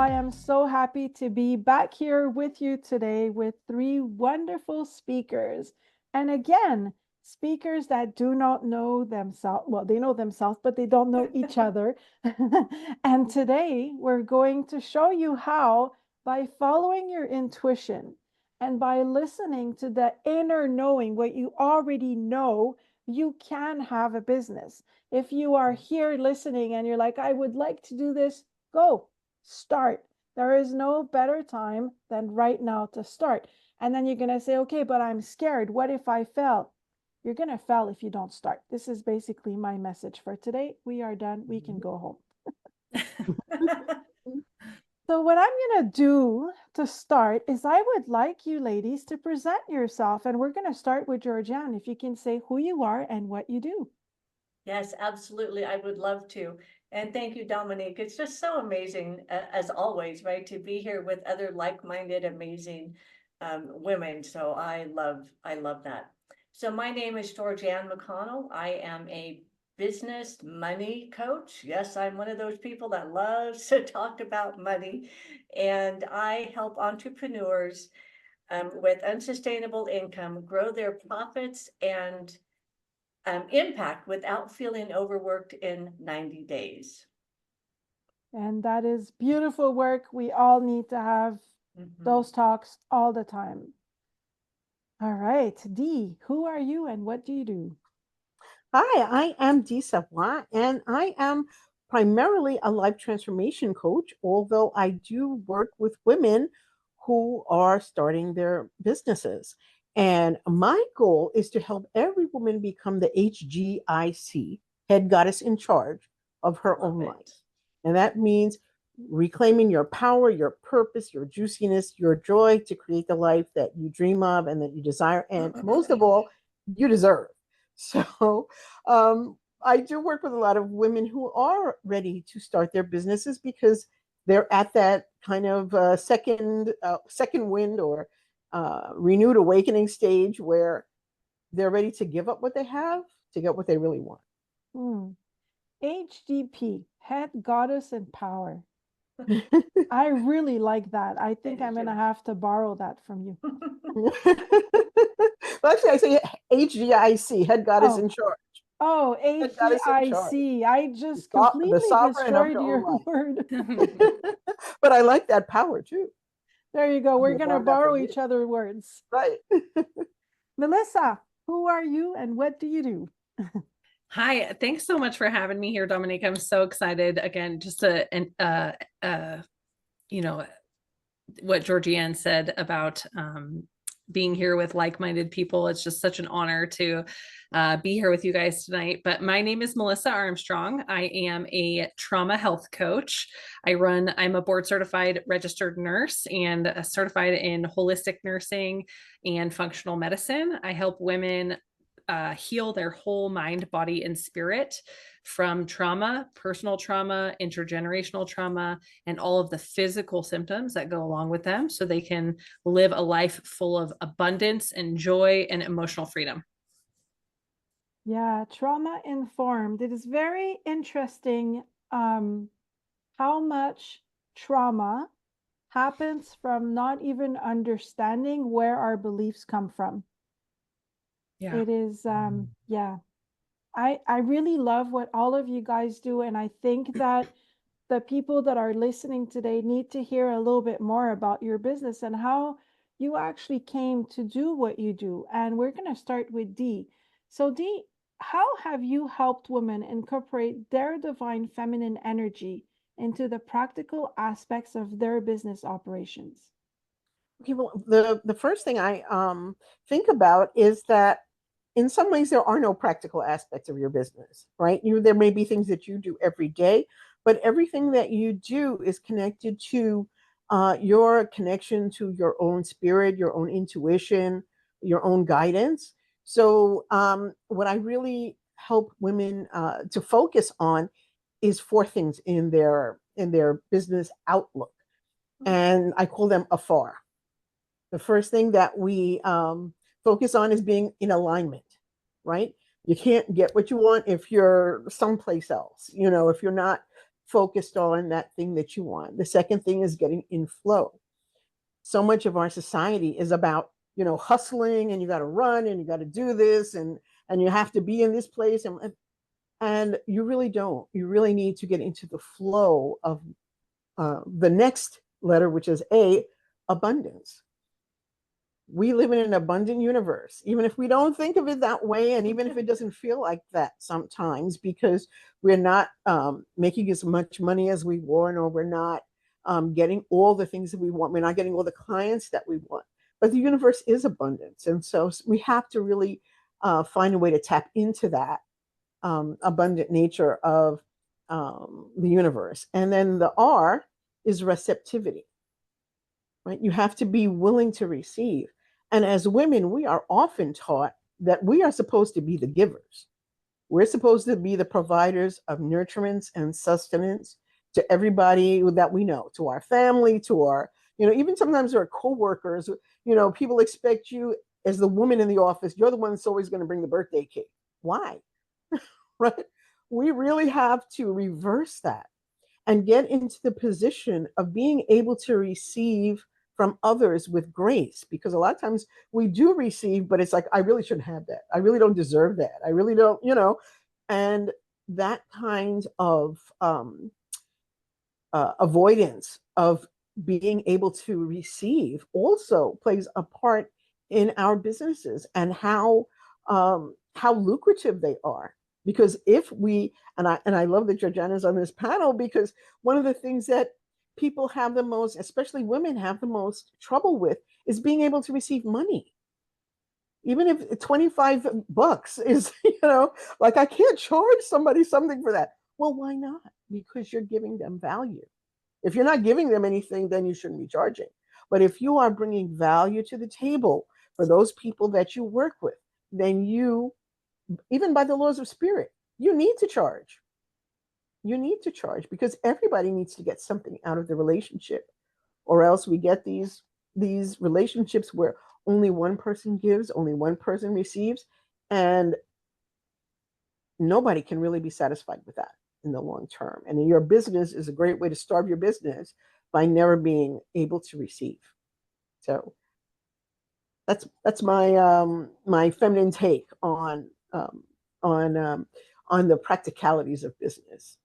I am so happy to be back here with you today with three wonderful speakers. And again, speakers that do not know themselves. Well, they know themselves, but they don't know each other. And today we're going to show you how, by following your intuition and by listening to the inner knowing, what you already know, you can have a business. If you are here listening and you're like, I would like to do this, go start. There is no better time than right now to start. And then you're going to say, okay, but I'm scared. What if I fail? You're going to fail if you don't start. This is basically my message for today. We are done. We can go home. So what I'm going to do to start is I would like you ladies to present yourself. And we're going to start with Georgie Ann. If you can say who you are and what you do. Yes, absolutely. I would love to. And thank you, Dominique. It's just so amazing, as always, right, to be here with other like-minded, amazing women. So I love that. So my name is Georgie Ann McConnell. I am a business money coach. Yes, I'm one of those people that loves to talk about money, and I help entrepreneurs with unsustainable income grow their profits and impact without feeling overworked in 90 days. And that is beautiful work. We all need to have those talks all the time. All right, Dee, who are you and what do you do? Hi, I am Dee Savoie, and I am primarily a life transformation coach, although I do work with women who are starting their businesses. And my goal is to help every woman become the HGIC, head goddess in charge of her own life. And that means reclaiming your power, your purpose, your juiciness, your joy to create the life that you dream of and that you desire. And most of all, you deserve. So I do work with a lot of women who are ready to start their businesses because they're at that kind of second wind or renewed awakening stage where they're ready to give up what they have to get what they really want. HDP, head goddess in power. I really like that. I think I'm going to have to borrow that from you. Well, actually, I say HGIC, head goddess in charge. Oh, HGIC. I just completely destroyed your word. But I like that power too. There you go. We're going to borrow each other's words. Right. Melissa, who are you and what do you do? Hi, thanks so much for having me here, Dominique. I'm so excited again, just to, what Georgie Ann said about being here with like-minded people. It's just such an honor to be here with you guys tonight. But my name is Melissa Armstrong. I am a trauma health coach. I'm a board certified registered nurse and certified in holistic nursing and functional medicine. I help women heal their whole mind, body, and spirit from trauma, personal trauma, intergenerational trauma, and all of the physical symptoms that go along with them so they can live a life full of abundance and joy and emotional freedom. Yeah, trauma informed. It is very interesting how much trauma happens from not even understanding where our beliefs come from. Yeah. It is, yeah. I really love what all of you guys do. And I think that the people that are listening today need to hear a little bit more about your business and how you actually came to do what you do. And we're going to start with Dee. So Dee, how have you helped women incorporate their divine feminine energy into the practical aspects of their business operations? Okay, well, the first thing I think about is that in some ways there are no practical aspects of your business, right? There may be things that you do every day, but everything that you do is connected to your connection to your own spirit, your own intuition, your own guidance. So what I really help women to focus on is four things in their business outlook, and I call them afar. The first thing that we focus on is being in alignment, right? You can't get what you want if you're someplace else, if you're not focused on that thing that you want. The second thing is getting in flow. So much of our society is about, hustling, and you got to run, and you got to do this, and you have to be in this place, and you really don't. You really need to get into the flow of the next letter, which is A, abundance. We live in an abundant universe, even if we don't think of it that way, and even if it doesn't feel like that sometimes, because we're not making as much money as we want, or we're not getting all the things that we want. We're not getting all the clients that we want. But the universe is abundance. And so we have to really find a way to tap into that abundant nature of the universe. And then the R is receptivity, right? You have to be willing to receive. And as women, we are often taught that we are supposed to be the givers. We're supposed to be the providers of nurturance and sustenance to everybody that we know, to our family, to our, even sometimes our coworkers. People expect you as the woman in the office, you're the one that's always going to bring the birthday cake. Why? Right? We really have to reverse that and get into the position of being able to receive from others with grace, because a lot of times we do receive, but it's like, I really shouldn't have that. I really don't deserve that. I really don't, and that kind of avoidance of being able to receive also plays a part in our businesses and how lucrative they are. Because if we, and I love that Georgiana's on this panel, because one of the things that people have the most, especially women, have the most trouble with is being able to receive money. Even if $25 is, like, I can't charge somebody something for that. Well, why not? Because you're giving them value. If you're not giving them anything, then you shouldn't be charging. But if you are bringing value to the table for those people that you work with, then you, even by the laws of spirit, you need to charge. You need to charge, because everybody needs to get something out of the relationship, or else we get these relationships where only one person gives, only one person receives, and nobody can really be satisfied with that in the long term. And your business is a great way to starve your business by never being able to receive. So that's my my feminine take on the practicalities of business.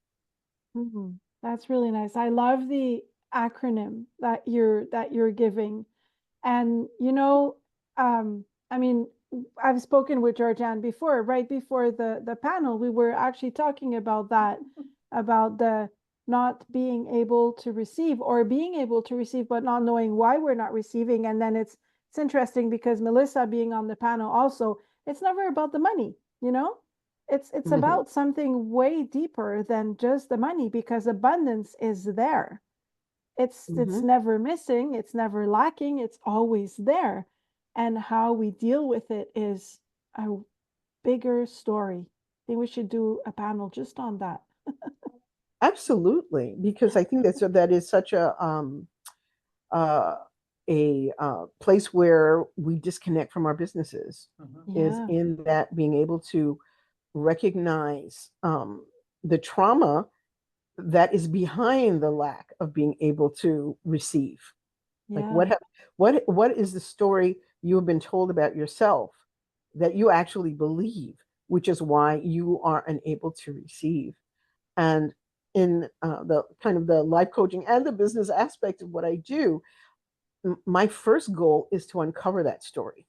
Mm-hmm. That's really nice. I love the acronym that you're giving. And I mean, I've spoken with Georgie Ann before, right before the panel, we were actually talking about that, about the not being able to receive, or being able to receive but not knowing why we're not receiving. And then it's interesting because Melissa being on the panel also, it's never about the money, it's Mhm. about something way deeper than just the money, because abundance is there. It's Mhm. never missing, it's never lacking, it's always there. And how we deal with it is a bigger story. I think we should do a panel just on that. Absolutely, because I think that is such uh, a place where we disconnect from our businesses, is Yeah. in that being able to recognize the trauma that is behind the lack of being able to receive. Like, Yeah. what is the story you have been told about yourself that you actually believe, which is why you are unable to receive. And in the kind of the life coaching and the business aspect of what I do, my first goal is to uncover that story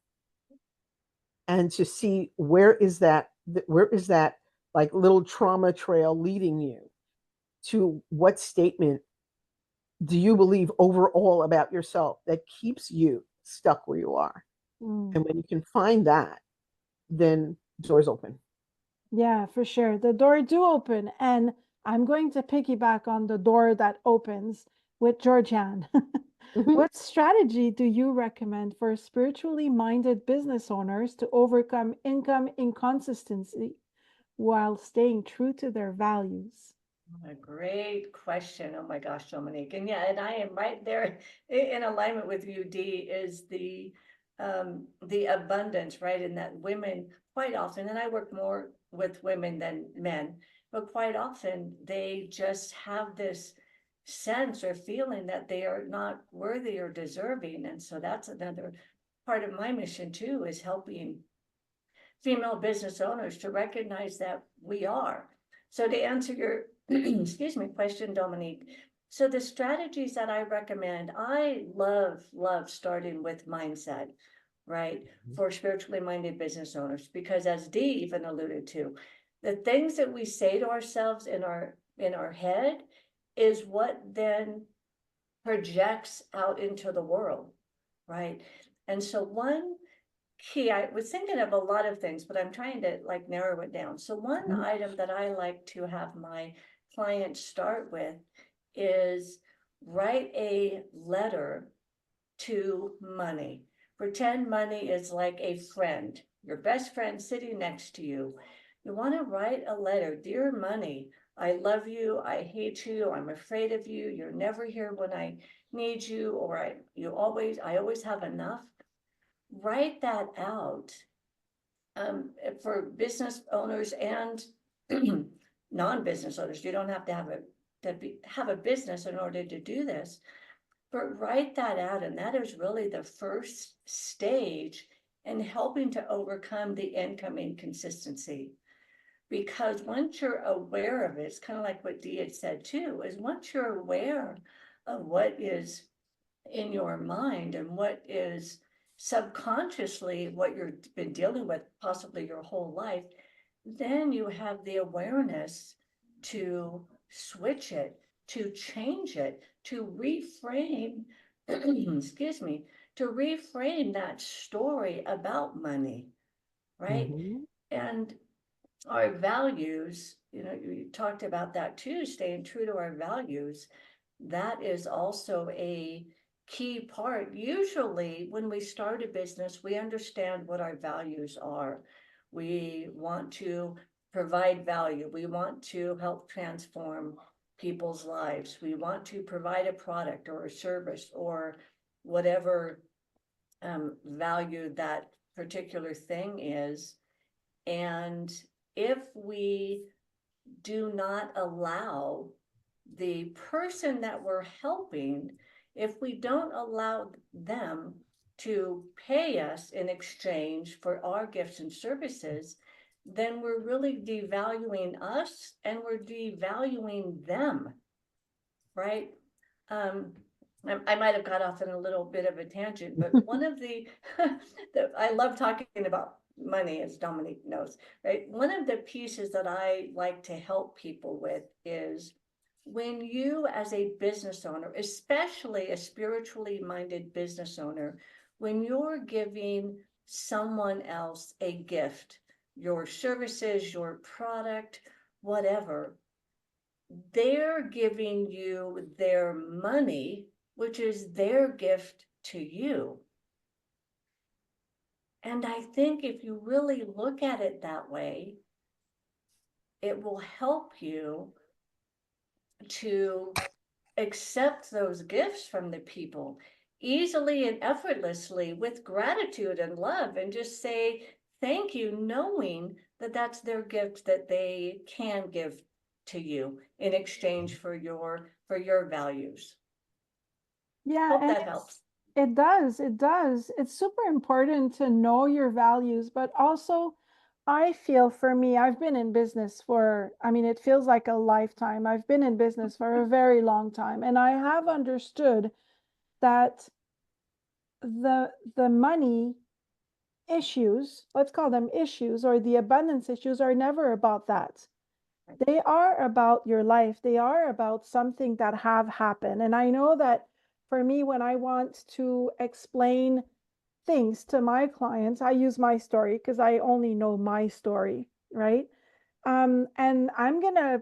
and to see where is that like little trauma trail leading you to. What statement do you believe overall about yourself that keeps you stuck where you are? Mm. And when you can find that, then doors open. Yeah, for sure. The door do open, and I'm going to piggyback on the door that opens with Georgie Ann. Mhm. What strategy do you recommend for spiritually minded business owners to overcome income inconsistency while staying true to their values? A great question. Oh my gosh, Dominique. And yeah, and I am right there in alignment with you, Dee, is the abundance, right? And that women quite often, and I work more with women than men, but quite often they just have this sense or feeling that they are not worthy or deserving. And so that's another part of my mission too, is helping female business owners to recognize that we are. So to answer your excuse me question, Dominique, so the strategies that I recommend, I love starting with mindset, right, for spiritually minded business owners, because as Dee even alluded to, the things that we say to ourselves in our head is what then projects out into the world, right? And so one key, I was thinking of a lot of things, but I'm trying to like narrow it down. So one item that I like to have my clients start with is write a letter to money. Pretend money is like a friend, your best friend sitting next to you. You want to write a letter. Dear money, I love you, I hate you, I'm afraid of you, you're never here when I need you, or I always have enough. Write that out for business owners and non-business owners. You don't have to have a business in order to do this, but write that out. And that is really the first stage in helping to overcome the income inconsistency. Because once you're aware of it, it's kind of like what Dee had said too, is once you're aware of what is in your mind and what is subconsciously what you've been dealing with possibly your whole life, then you have the awareness to switch it, to change it, to reframe, excuse me, to reframe that story about money, right? And our values, you talked about that too, staying true to our values. That is also a key part. Usually when we start a business, we understand what our values are. We want to provide value. We want to help transform people's lives. We want to provide a product or a service or whatever value that particular thing is. And if we do not allow the person that we're helping, if we don't allow them to pay us in exchange for our gifts and services, then we're really devaluing us and we're devaluing them, right? I might have got off in a little bit of a tangent, but one of I love talking about money, as Dominique knows, right? One of the pieces that I like to help people with is when you, as a business owner, especially a spiritually minded business owner, when you're giving someone else a gift, your services, your product, whatever, they're giving you their money, which is their gift to you. And I think if you really look at it that way, it will help you to accept those gifts from the people easily and effortlessly with gratitude and love, and just say thank you, knowing that that's their gift that they can give to you in exchange for your values. Yeah, Hope and that helps. it does. It does. It's super important to know your values, but also I feel for me, I've been in business for, I mean, it feels like a lifetime. I've been in business for a very long time, and I have understood that the money issues, let's call them issues, or the abundance issues, are never about that. They are about your life. They are about something that have happened. And I know that for me, when I want to explain things to my clients, I use my story because I only know my story, right? And I'm gonna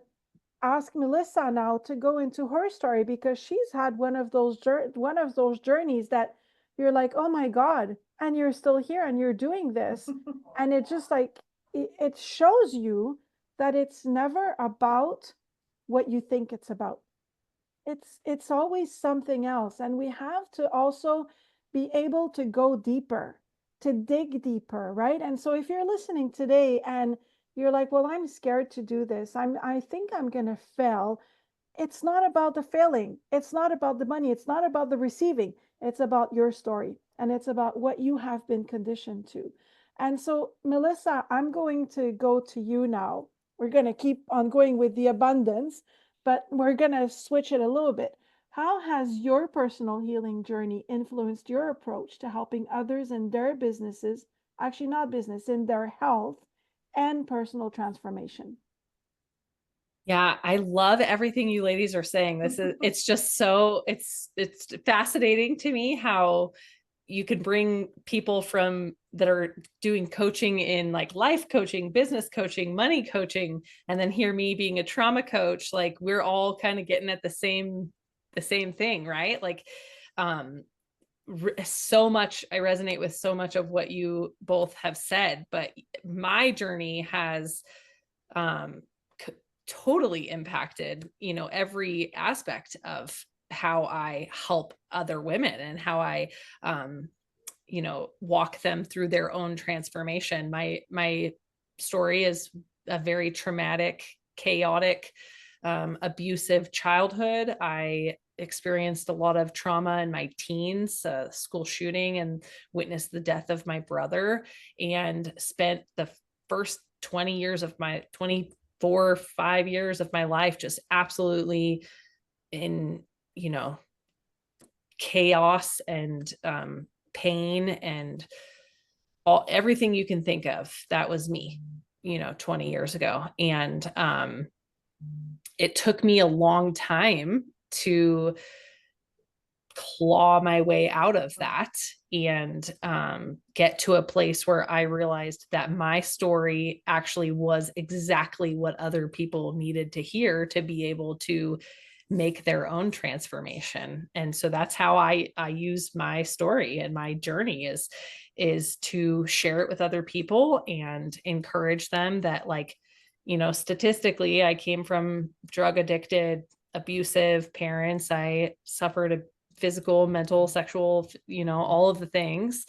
ask Melissa now to go into her story, because she's had one of those journeys that you're like, oh my God, and you're still here and you're doing this. And it just like it shows you that it's never about what you think it's about. It's always something else. And we have to also be able to go deeper, to dig deeper, right? And so if you're listening today and you're like, well, I'm scared to do this. I think I'm going to fail. It's not about the failing. It's not about the money. It's not about the receiving. It's about your story, and it's about what you have been conditioned to. And so, Melissa, I'm going to go to you now. We're going to keep on going with the abundance, but we're going to switch it a little bit. How has your personal healing journey influenced your approach to helping others in their businesses, actually not business, in their health and personal transformation? Yeah, I love everything you ladies are saying. It's just so it's fascinating to me how you can bring people from that are doing coaching in like life coaching, business coaching, money coaching, and then hear me being a trauma coach. Like we're all kind of getting at the same thing, right? Like um so much, I resonate with so much of what you both have said, but my journey has um totally impacted, every aspect of how I help other women and how I, walk them through their own transformation. My story is a very traumatic, chaotic, abusive childhood. I experienced a lot of trauma in my teens, school shooting, and witnessed the death of my brother, and spent the first 20 years of my 4 or 5 years of my life just absolutely in chaos and pain and everything you can think of. That was me 20 years ago. And it took me a long time to claw my way out of that and get to a place where I realized that my story actually was exactly what other people needed to hear to be able to make their own transformation. And so that's how I use my story, and my journey is to share it with other people and encourage them that, like, statistically, I came from drug addicted, abusive parents. I suffered a physical, mental, sexual, all of the things,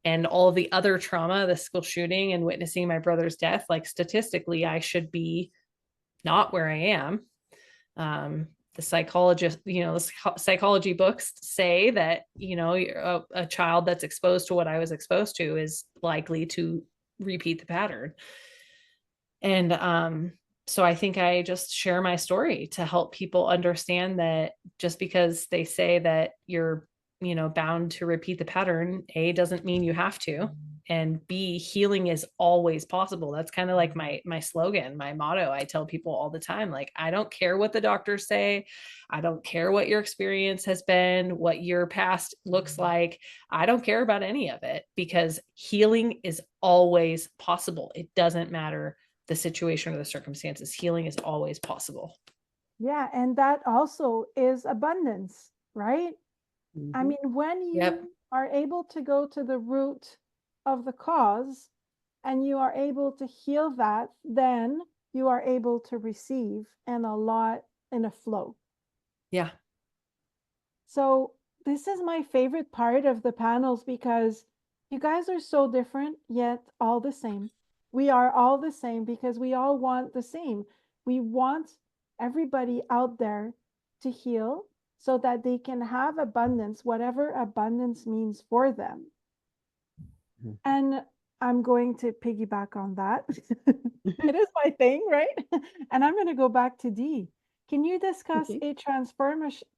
and all of the other trauma, the school shooting and witnessing my brother's death. Like statistically, I should be not where I am. The psychologist, the psychology books say that, a child that's exposed to what I was exposed to is likely to repeat the pattern. And so I think I just share my story to help people understand that just because they say that you're, bound to repeat the pattern, A, doesn't mean you have to. And B, healing is always possible. That's kind of like my slogan, my motto. I tell people all the time, like, I don't care what the doctors say. I don't care what your experience has been, what your past looks like. I don't care about any of it, because healing is always possible. It doesn't matter the situation or the circumstances. Healing is always possible. Yeah, and that also is abundance, right? I Mhm. mean, when you Yep. are able to go to the root of the cause and you are able to heal that, then you are able to receive, and a lot in a flow. Yeah. So this is my favorite part of the panels, because you guys are so different yet all the same. We are all the same because we all want the same. We want everybody out there to heal so that they can have abundance, whatever abundance means for them. Mhm. And I'm going to piggyback on that. It is my thing, right? And I'm going to go back to Dee. Can you discuss Okay. a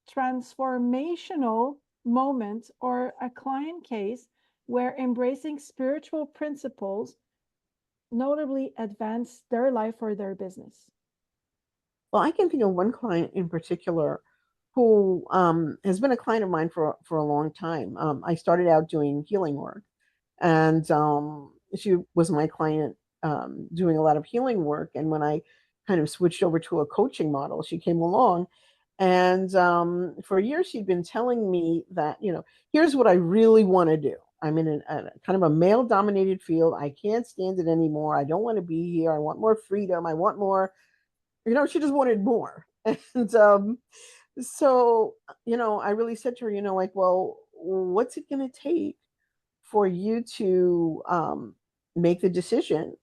transformational moment or a client case where embracing spiritual principles notably advanced their life or their business? Well, I can think of one client in particular who has been a client of mine for a long time. I started out doing healing work, and she was my client doing a lot of healing work. And when I kind of switched over to a coaching model, she came along, and for years she'd been telling me that, here's what I really want to do. I'm in a kind of a male dominated field. I can't stand it anymore. I don't want to be here. I want more freedom. I want more. She just wanted more. And so, I really said to her, like, well, what's it going to take for you to make the decision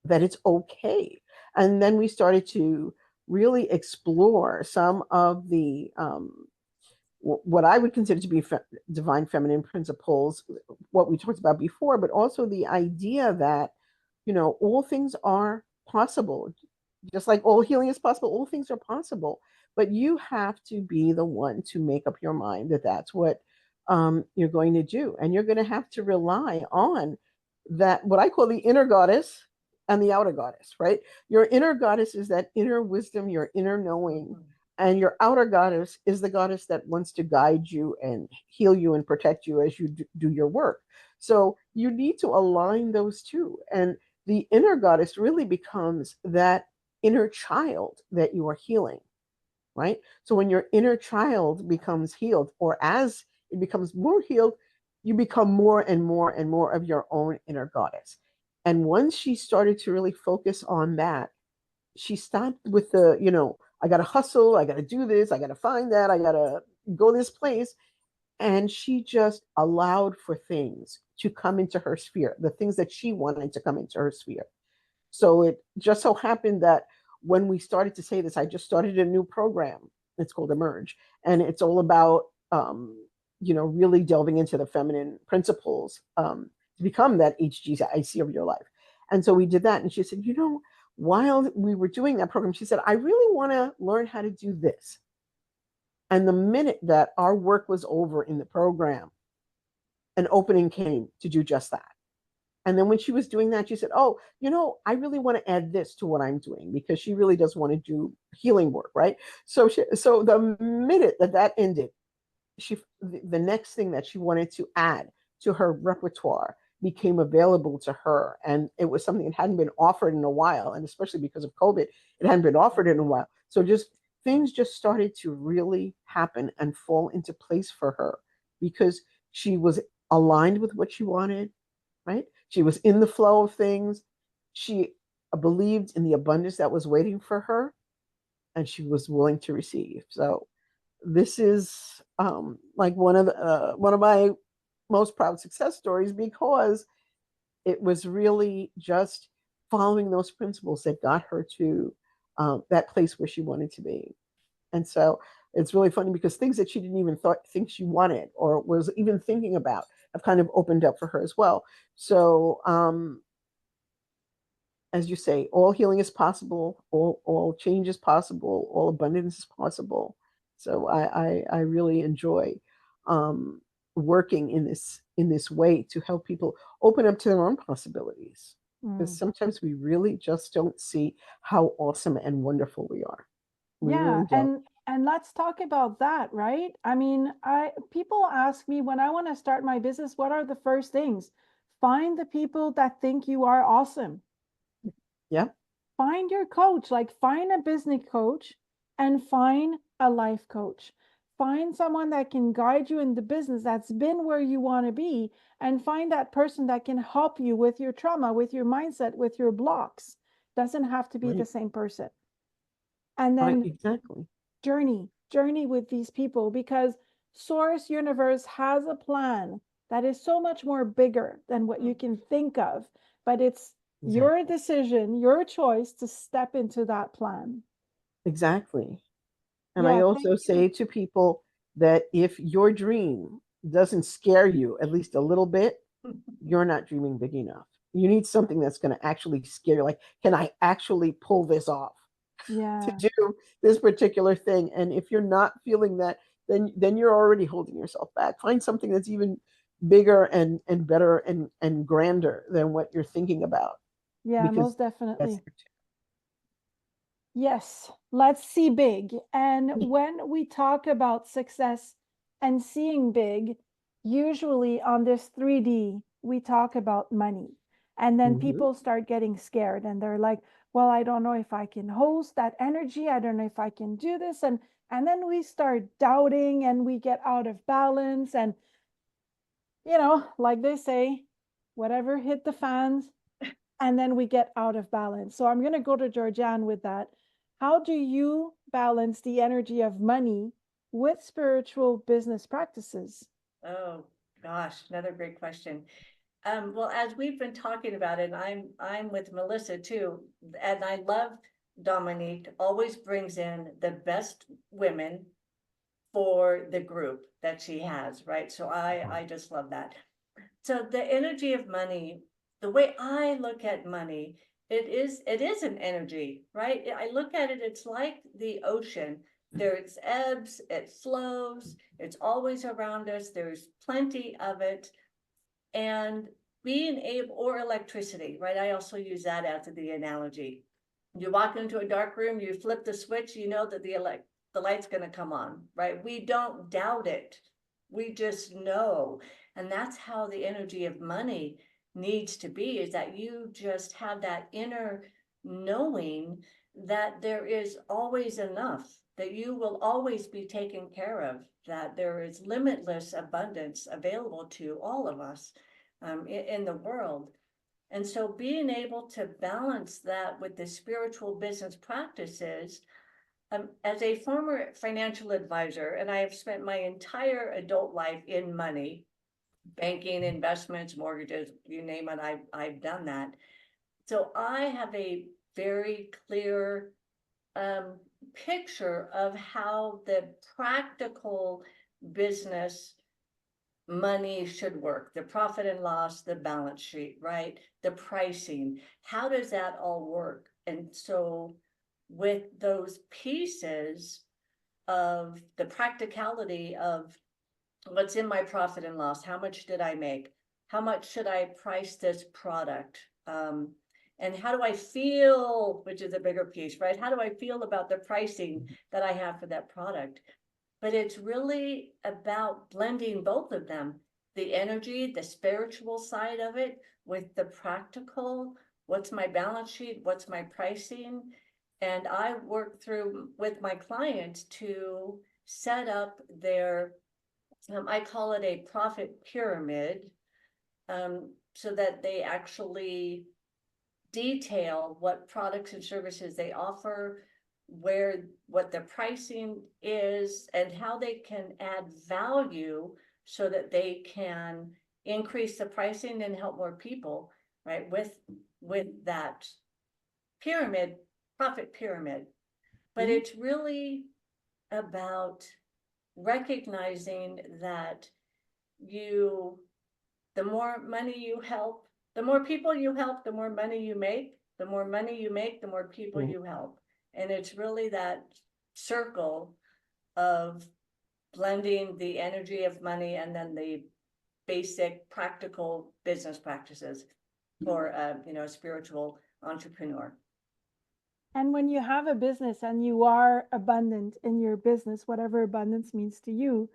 that it's okay. And then we started to really explore some of the what I would consider to be divine feminine principles, what we talked about before, but also the idea that, all things are possible. Just like all healing is possible, all things are possible. But you have to be the one to make up your mind that that's what you're going to do. And you're going to have to rely on that, what I call the inner goddess and the outer goddess, right? Your inner goddess is that inner wisdom, your inner knowing, and your outer goddess is the goddess that wants to guide you and heal you and protect you as you do your work. So you need to align those two. And the inner goddess really becomes that inner child that you are healing, right? So when your inner child becomes healed, or as it becomes more healed, you become more and more and more of your own inner goddess. And once she started to really focus on that, she stopped with the, I got to hustle, I got to do this, I got to find that, I got to go this place. And she just allowed for things to come into her sphere, the things that she wanted to come into her sphere. So it just so happened that when we started to say this, I just started a new program. It's called Emerge. And it's all about, really delving into the feminine principles to become that HGIC of your life. And so we did that. And she said, while we were doing that program, she said, I really want to learn how to do this. And the minute that our work was over in the program, an opening came to do just that. And then when she was doing that, she said, oh, I really want to add this to what I'm doing, because she really does want to do healing work, right? So the minute that ended, the next thing that she wanted to add to her repertoire became available to her. And it was something that hadn't been offered in a while. And especially because of COVID, it hadn't been offered in a while. So things just started to really happen and fall into place for her, because she was aligned with what she wanted, right? She was in the flow of things. She believed in the abundance that was waiting for her, and she was willing to receive. So this is like one of my most proud success stories, because it was really just following those principles that got her to that place where she wanted to be. And so it's really funny, because things that she didn't even think she wanted or was even thinking about have kind of opened up for her as well. So as you say, all healing is possible, all change is possible, all abundance is possible. So I really enjoy working in this way to help people open up to their own possibilities. Because sometimes we really just don't see how awesome and wonderful we are. We Yeah, really don't. and let's talk about that, right? I mean, people ask me when I want to start my business, what are the first things? Find the people that think you are awesome. Yeah. Find your coach, like find a business coach and find a life coach. Find someone that can guide you in the business that's been where you want to be, and find that person that can help you with your trauma, with your mindset, with your blocks. Doesn't have to be Right. the same person. And Right. then Exactly. journey with these people, because source universe has a plan that is so much more bigger than what you can think of, but it's your Exactly. decision, your choice to step into that plan. Exactly. And I Yeah, thank also you. say to people that if your dream doesn't scare you at least a little bit, you're not dreaming big enough. You need something that's going to actually scare you. Like, can I actually pull this off to Yeah, do this particular thing? And if you're not feeling that, then you're already holding yourself back. Find something that's even bigger and better and grander than what you're thinking about, yeah, because most that's definitely. Yes, let's see big. And when we talk about success and seeing big, usually on this 3D, we talk about money. And then mm-hmm. people start getting scared and they're like, well, I don't know if I can host that energy. I don't know if I can do this. And then we start doubting and we get out of balance. And, like they say, whatever hit the fans, and then we get out of balance. So I'm going to go to Georgie Ann with that. How do you balance the energy of money with spiritual business practices? Oh gosh, another great question. Well, as we've been talking about it, I'm with Melissa too, and I love Dominique always brings in the best women for the group that she has, right? So I just love that. So the energy of money, the way I look at money, it is an energy, right? I look at it, it's like the ocean. There's ebbs, it flows, it's always around us, there's plenty of it. And being able, or electricity, right? I also use that as the analogy. You walk into a dark room, you flip the switch, you know that the light's gonna come on, right? We don't doubt it. We just know. And that's how the energy of money needs to be, is that you just have that inner knowing that there is always enough, that you will always be taken care of, that there is limitless abundance available to all of us in the world. And so being able to balance that with the spiritual business practices, as a former financial advisor, and I have spent my entire adult life in money, banking, investments, mortgages, you name it, I've done that. So I have a very clear picture of how the practical business money should work, the profit and loss, the balance sheet, right? The pricing, how does that all work? And so with those pieces of the practicality of what's in my profit and loss, how much did I make? How much should I price this product? And how do I feel, which is a bigger piece, right? How do I feel about the pricing that I have for that product? But it's really about blending both of them, the energy, the spiritual side of it with the practical. What's my balance sheet? What's my pricing? And I work through with my clients to set up their, I call it a profit pyramid, so that they actually detail what products and services they offer, what the pricing is, and how they can add value so that they can increase the pricing and help more people, right? With that pyramid, profit pyramid. But it's really about recognizing that the more money you help, the more people you help, the more money you make, the more money you make, the more people you help. And it's really that circle of blending the energy of money and then the basic practical business practices for a spiritual entrepreneur. And when you have a business and you are abundant in your business, whatever abundance means to you,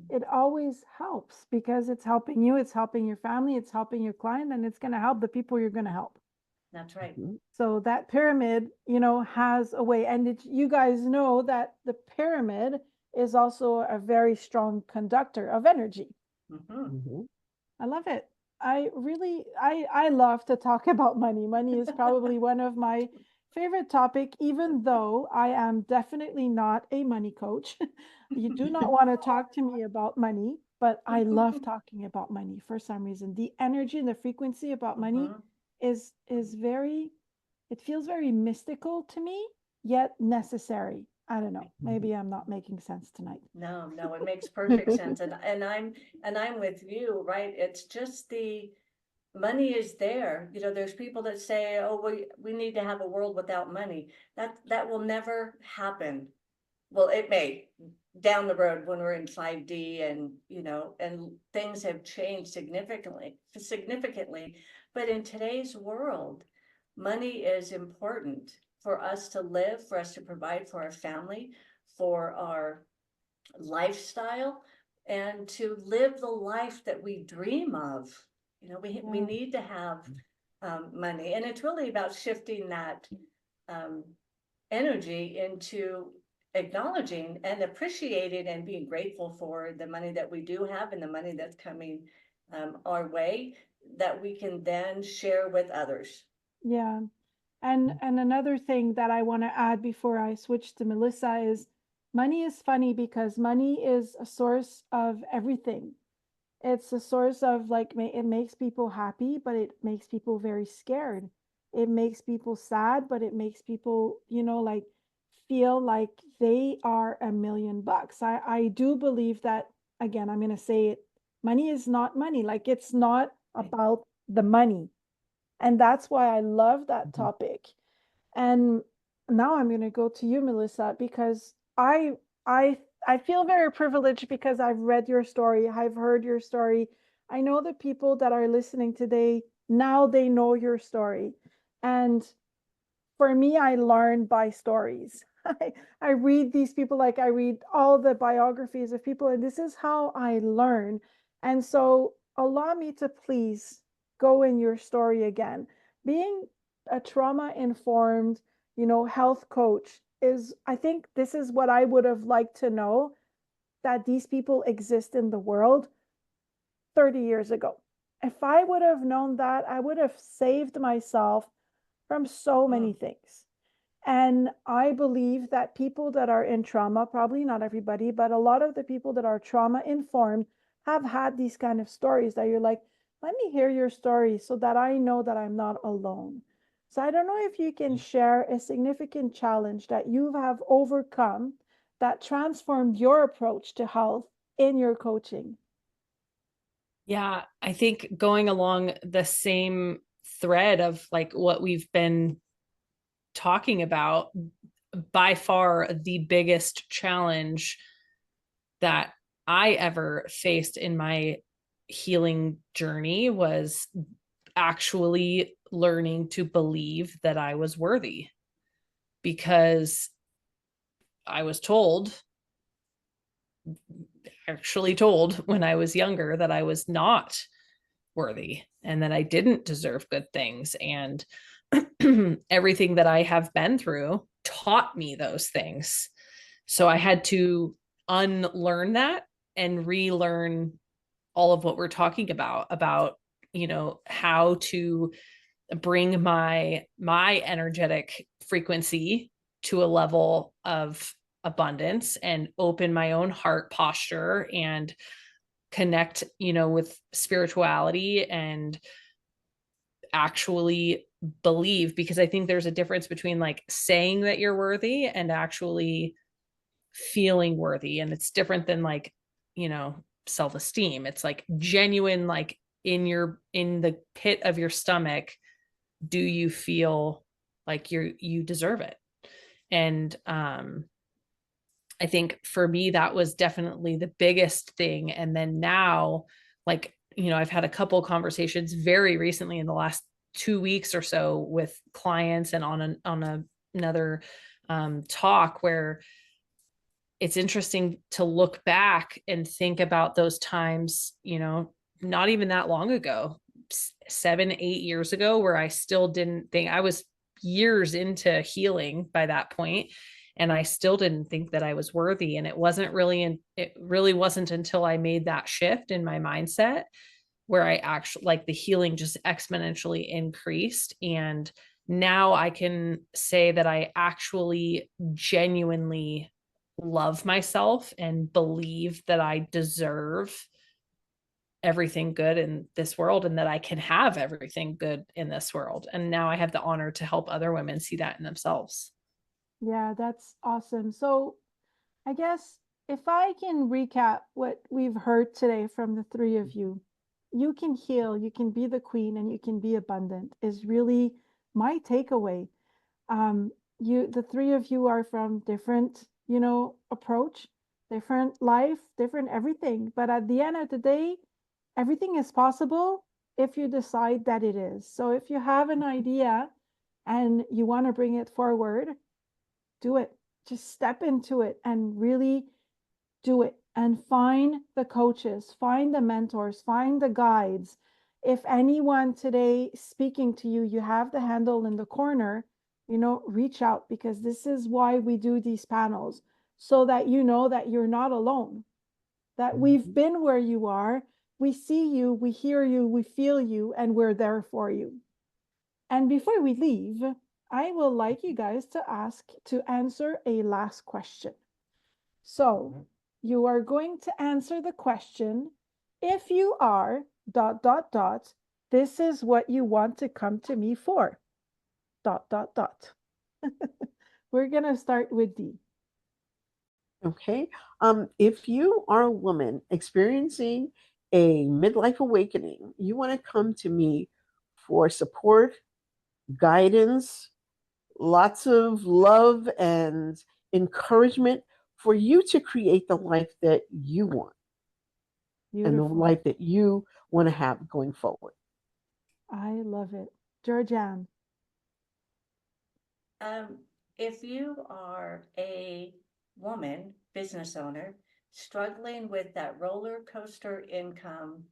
it always helps because it's helping you, it's helping your family, it's helping your client, and it's going to help the people you're going to help. That's right. So that pyramid, has a way. And you guys know that the pyramid is also a very strong conductor of energy. I love it. I love to talk about money. Money is probably one of my favorite topic, even though I am definitely not a money coach. You do not want to talk to me about money, but I love talking about money for some reason. The energy and the frequency about money is very, it feels very mystical to me, yet necessary. I don't know. Maybe I'm not making sense tonight. No, it makes perfect sense. And I'm with you, right? It's just the money is there. There's people that say, oh, we need to have a world without money. That will never happen. Well, it may down the road when we're in 5D and things have changed significantly. But in today's world, money is important for us to live, for us to provide for our family, for our lifestyle, and to live the life that we dream of. We need to have money, and it's really about shifting that energy into acknowledging and appreciating and being grateful for the money that we do have and the money that's coming our way, that we can then share with others. Yeah. And another thing that I want to add before I switch to Melissa is money is funny because money is a source of everything. It's a source of like, it makes people happy, but it makes people very scared. It makes people sad, but it makes people, like feel like they are $1,000,000. I do believe that, again, I'm going to say it, money is not money. Like, it's not about the money. And that's why I love that topic. And now I'm going to go to you, Melissa, because I I feel very privileged because I've read your story, I've heard your story. I know the people that are listening today, now they know your story. And for me, I learn by stories. I read these people, like I read all the biographies of people, and this is how I learn. And so allow me to please go in your story again. Being a trauma informed, health coach is, I think this is what I would have liked to know, that these people exist in the world 30 years ago. If I would have known that, I would have saved myself from so many things. And I believe that people that are in trauma, probably not everybody, but a lot of the people that are trauma informed have had these kind of stories that you're like, let me hear your story so that I know that I'm not alone. So I don't know if you can share a significant challenge that you have overcome that transformed your approach to health in your coaching. Yeah, I think going along the same thread of like what we've been talking about, by far the biggest challenge that I ever faced in my healing journey was actually learning to believe that I was worthy, because I was actually told when I was younger that I was not worthy and that I didn't deserve good things. And everything that I have been through taught me those things. So I had to unlearn that and relearn all of what we're talking about, how to bring my energetic frequency to a level of abundance and open my own heart posture and connect, with spirituality and actually believe, because I think there's a difference between like saying that you're worthy and actually feeling worthy. And it's different than like, self-esteem. It's like genuine, like in the pit of your stomach, do you feel like you deserve it? And I think for me that was definitely the biggest thing. And then now, like, I've had a couple conversations very recently in the last 2 weeks or so with clients and another talk where it's interesting to look back and think about those times, not even that long ago, 7, 8 years ago, where I still didn't think, I was years into healing by that point, and I still didn't think that I was worthy. And it really wasn't until I made that shift in my mindset where I actually, like, the healing just exponentially increased. And now I can say that I actually genuinely love myself and believe that I deserve everything good in this world and that I can have everything good in this world. And now I have the honor to help other women see that in themselves. Yeah, that's awesome. So I guess if I can recap what we've heard today from the three of you, you can heal, you can be the queen, and you can be abundant is really my takeaway. The three of you are from different, approach, different life, different everything. But at the end of the day, everything is possible if you decide that it is. So if you have an idea and you want to bring it forward, do it. Just step into it and really do it, and find the coaches, find the mentors, find the guides. If anyone today speaking to you, you have the handle in the corner, reach out, because this is why we do these panels, so that you know that you're not alone, that we've been where you are. We see you, we hear you, we feel you, and we're there for you. And before we leave, I will like you guys to answer a last question. So you are going to answer the question, If you are ... this is what you want to come to me for ... We're going to start with Dee. Okay. If you are a woman experiencing a midlife awakening, you want to come to me for support, guidance, lots of love and encouragement for you to create the life that you want and the Beautiful. life that you want to have going forward. I love it. Georgie Ann. If you are a woman, business owner, struggling with that roller coaster income,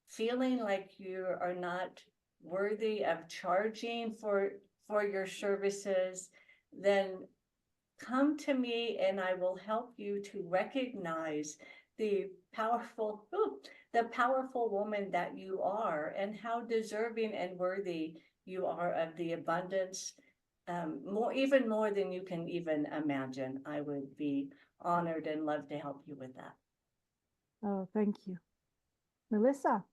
feeling like you are not worthy of charging for your services, then come to me and I will help you to recognize the powerful woman that you are and how deserving and worthy you are of the abundance, even more than you can even imagine. I would be honored and love to help you with that. Oh, thank you. Melissa.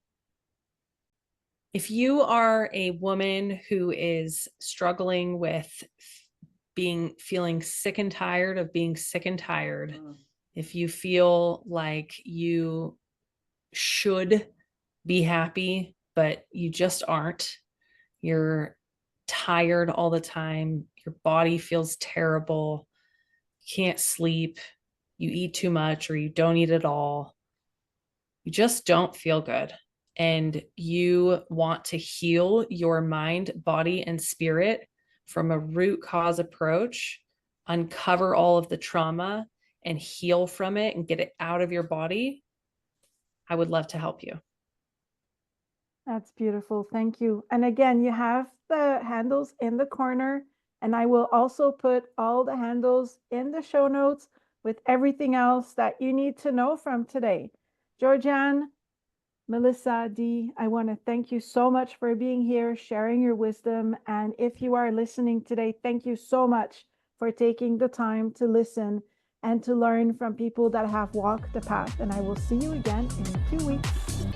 If you are a woman who is struggling with feeling sick and tired of being sick and tired, if you feel like you should be happy, but you just aren't, you're tired all the time, your body feels terrible, you can't sleep, you eat too much or you don't eat at all, you just don't feel good, and you want to heal your mind, body, and spirit from a root cause approach, uncover all of the trauma and heal from it and get it out of your body, I would love to help you. That's beautiful. Thank you. And again, you have the handles in the corner, and I will also put all the handles in the show notes with everything else that you need to know from today. Georgie Ann, Melissa, Dee, I want to thank you so much for being here, sharing your wisdom. And if you are listening today, thank you so much for taking the time to listen and to learn from people that have walked the path. And I will see you again in 2 weeks.